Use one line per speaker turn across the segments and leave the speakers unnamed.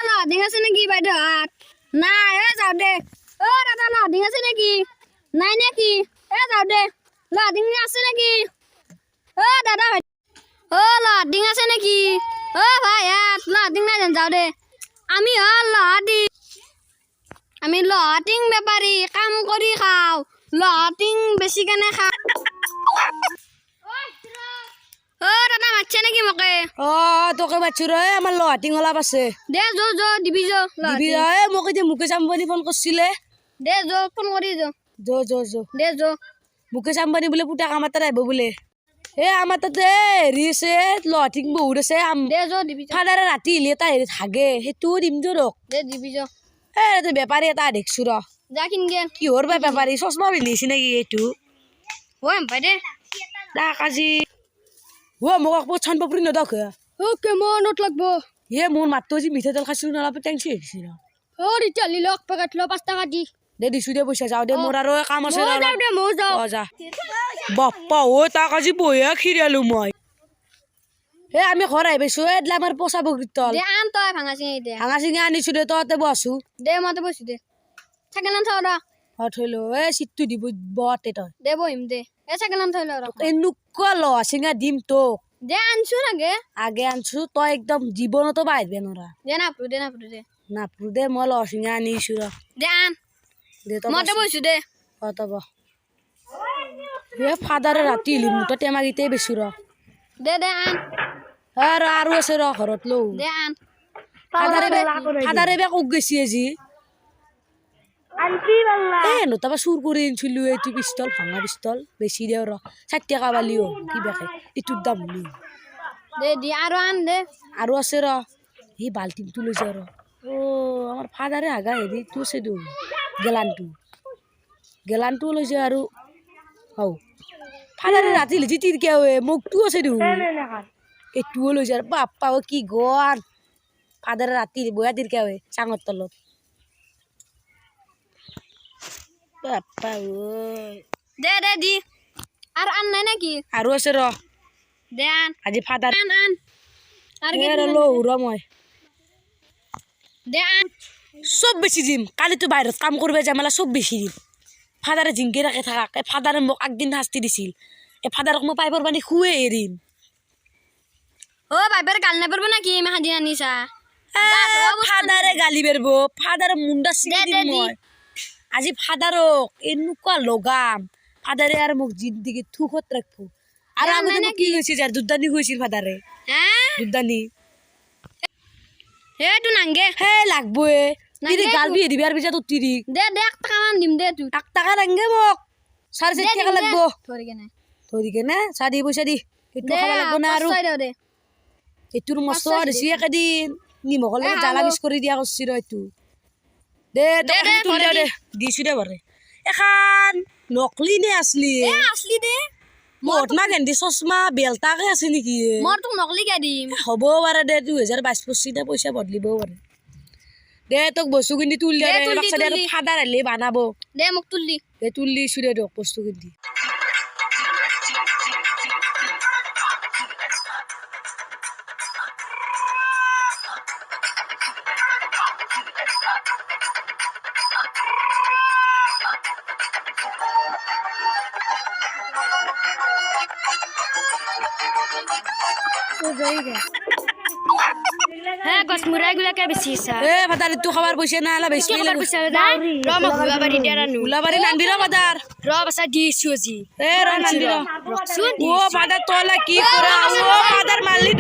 lodging আছে নাকি বাইদেউ হাত নাই যাও দে দাদা লডিং আছে নাকি নাই নাকি যাও দে লডিং আছে নাকি দাদা লডিং আছে নাকি ভাই হাত লডিং নাই যাও দে আমি আমি লডিং বেপাৰী কাম কৰি খাওঁ লডিং বেছি কেনে খাওঁ দাদা মাতছে নাকি মোকে
তোকে মাতছো রে আমার লহাটিং অলপ আছে
দে দিবি
মোক এতিয়া মুকেশ আম্বানী ফোন করছিলে
দে ফোন কৰি দে
মুকেশ আম্বানী বোলে পুতা আমার তাত আহিব বোলে আমার তাতে হেৰি আছে লহাটিং বহুত আছে
দে দিবি
ফাদাৰে ৰাতি হিলে এটা হেৰি হাগে সেইটোও দিম তো ৰক
দে দিবি
বেপাৰী এটা দেখছো ৰ
যা কিনগে
কিহৰ বা বেপাৰী চশমা পিন্ধিছে নেকি এইটো
ভাই দে
দা কাজি মোক আকৌ চান পাপৰি নদক
কেমনত লাগব
মোৰ মাতটো আজি মিঠাতেল খাইছিলো অলপ টেংচি আহিছে
ৰিটালি লক পেকেট ল 5 টাকা দি
দে দিছো দে পইচা যাওঁ দে মোৰ আৰু কাম আছে
মই যাওঁ
যা বাপ্পা তাক আজি বহিয়া খিৰিয়ালো মই আমি ঘৰ আহি পাইছো এডলা আমাৰ পচা বগীতল
দে আন তই ভাঙা চিঙি
আনিছো দে তহঁতে বহাছো
দে মতে বসু দে চাইকেল থ
থৈ লো চিটটো দিব বতে তই
দে বহিম দে চাইকেল থৈ ল
এনেকুৱা লহা চিঙা দিম তোক
দে আনছো নাগে
আগে আনছো তই একদম জীৱনতো বাহিৰবে নৰা
দে নাপৰু দে
নাপৰু দে মই লহা চিঙা আনিছো ৰ
দে আন
দে
মতে বসু দে
তব ফাদাৰে ৰাতি হিলি মোৰ টেমাগিতে বেছো ৰ
দে আন
আৰু আছে ৰ ঘৰত লো
দে আন
ফাদাৰে বে কক গেছি আজি নতাবা চুৰ কৰি আনিছিলো এইটো পিষ্টল ভাঙা পিষ্টল বেছি দে ৰ 60 টাকা পালিও কিবাকে ইটোৰ দাম হলি
দে দি আৰু আন দে
আৰু আছে ৰ এই বাল্টিংটো লৈ যা ৰ আমাৰ ফাদাৰে হাগা হেৰি তো আছে দু গেলানটো লৈ যা আৰু হও ফাদাৰে ৰাতি লিজি তিৰকে মুখটো আছে দু এইটোও লৈ যা বাপ্পা কি গন ফাদাৰে ৰাতি বয়া তিৰকে চাঙৰ তলত বাপ্পা
দে দি আৰু আন নাই নেকি
আৰু আছে ৰ
দে আন
আজি ফাদাৰ
আন আৰু কি
লো ৰ মই
দে আন
সব বেছি দিম কালিতো বাহিৰত কাম কৰিব যামেলা সব বেছি দিম ফাদাৰে জিংকে ৰাখে থাকাক ফাদাৰে মোক আগদিন শাস্তি দিছিল ফাদাৰক মই পাইপৰ পানী খুৱে এৰিম
বাইবেৰ গাল নাপাৰব নাকি আমি সাদিন আনিছা
ফাদাৰে গালি বেৰব ফাদাৰে মুণ্ডা ছিঙি দিম মই আজি ফাদাৰক এনেকুৱা লগাম ফাদাৰে আৰু মোক জিন্দিগি থুকত ৰাখব আৰু আগতে মোক কি হৈছিল যাৰ দুধদানি হৈছিল ফাদাৰে দুধদানি
তো নাংগে
লাগবয়ে তিৰি গাল বি দিবি আৰু পিছত উঠিৰি
দে 1 টাকা মান দিম দে তুই
1 টাকা নাংগে মোক 4.5 টাকা লাগব
ধৰি কেনে
চাদি পইচা দি এইটো খাব লাগব না আৰু
দে
এইটোৰ মস্ত দিছি একেদিন নিমখৰ লগত জ্বালা মিছ কৰি দিয়া কৰছি ৰ এইটো দে দিছো দে বাৰে এখন নকলি নে আসলি
দে
মহাত্মা গান্ধী চশমা বেলতাকে আছে নেকি
মই তোক নকলি কে দিম
হ'ব পাৰে দে 2022 পঁচিছ পইচা বদলিবও পাৰে দে তোক বস্তু কিনি তুল দে আৰু ফাদাৰ আহিলে বানাব
দে মোক তুললি
দে তুল দিছো দে তোক বস্তু কিনি
গছমুৰাই গুলাকে বেছি ইচ্ছা
ফাদাৰ এইটো খাবাৰ পইচা নাই অলপ বেছি ওলাবাৰী নানবি ৰ ফাদাৰ
বাছা দিছো আজি
নানবি ৰ ফাদাৰ তলা কি কৰা ফাদাৰ মাৰলি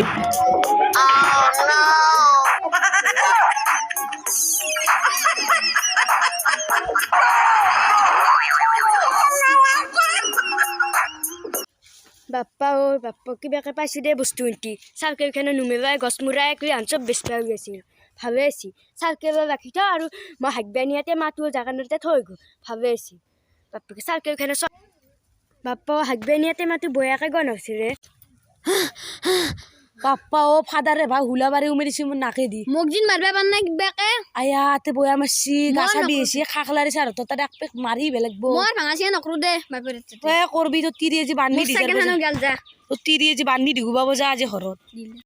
বাপ্পা কিবাকে পাইছো দে বস্তু এটি চাৰ্কেলখনে নুমেলাই গছমুৰাই কৰি আন চব বেছি পাই গৈছিল ভাবে আছি চাৰ্কেলত ৰাখি থ আৰু মই হাগবানিয়াতে মাতো জাগানতে থৈ গো ভাবে আছি বাপ্পাকে চাৰ্কেলখনে বাপ্পা হাগবানিয়াতে মাতো বয়াকে গণ হৈছি ৰে
বাপ্পা ও ফাদারে ভাই হুলাবারে উমেরিছি মোৰ নাকে দি
মোক জিন মারবে পার না কিবাকে
আয়া তে বয়া মারছি গাছা দিয়েছি খাখলারি সার তো তারে এক পেক মারি বেলেগবো
মোর ভাঙাছি নকরু দে বাপের
তই করবি তো তিরিয়ে যে বান্ধি
সাইকেল হানো গেল যা
তো তিরিয়ে যে বান্ধি দিগু বাবু যা আজি হরত
দিলে